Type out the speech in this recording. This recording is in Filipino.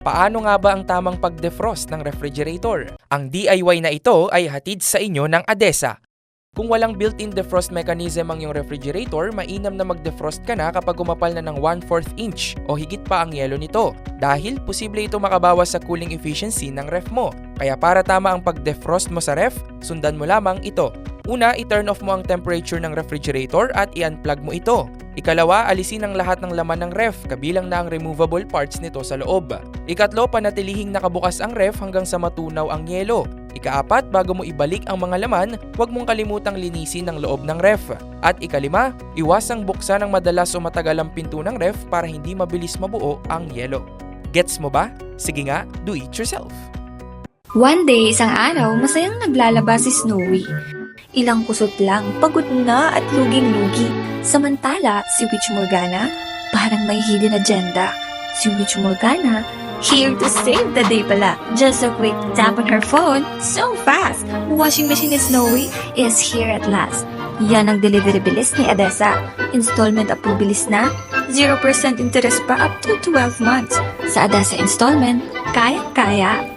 Paano nga ba ang tamang pag-defrost ng refrigerator? Ang DIY na ito ay hatid sa inyo ng ADESA. Kung walang built-in defrost mechanism ang iyong refrigerator, mainam na mag-defrost ka na kapag umapal na ng 1/4 inch o higit pa ang yelo nito dahil posible ito makabawas sa cooling efficiency ng ref mo. Kaya para tama ang pag-defrost mo sa ref, sundan mo lamang ito. Una, i-turn off mo ang temperature ng refrigerator at i-unplug mo ito. Ikalawa, alisin ang lahat ng laman ng ref, kabilang na ang removable parts nito sa loob. Ikatlo, panatilihing nakabukas ang ref hanggang sa matunaw ang yelo. Ikaapat, bago mo ibalik ang mga laman, huwag mong kalimutang linisin ang loob ng ref. At ikalima, iwasang buksan ng madalas o matagal ang pinto ng ref para hindi mabilis mabuo ang yelo. Gets mo ba? Sige nga, do it yourself! One day, isang araw, masayang naglalaba si Snowy. Ilang kusot lang, pagod na at luging-lugi. Samantala, si Witch Morgana, parang may hidden agenda. Si Witch Morgana, here to save the day pala. Just a quick tap on her phone, so fast! Washing machine ni Snowy is here at last. Yan ang delivery bilis ni ADESA. Installment approved bilis na, 0% interest pa up to 12 months. Sa ADESA installment, kaya-kaya.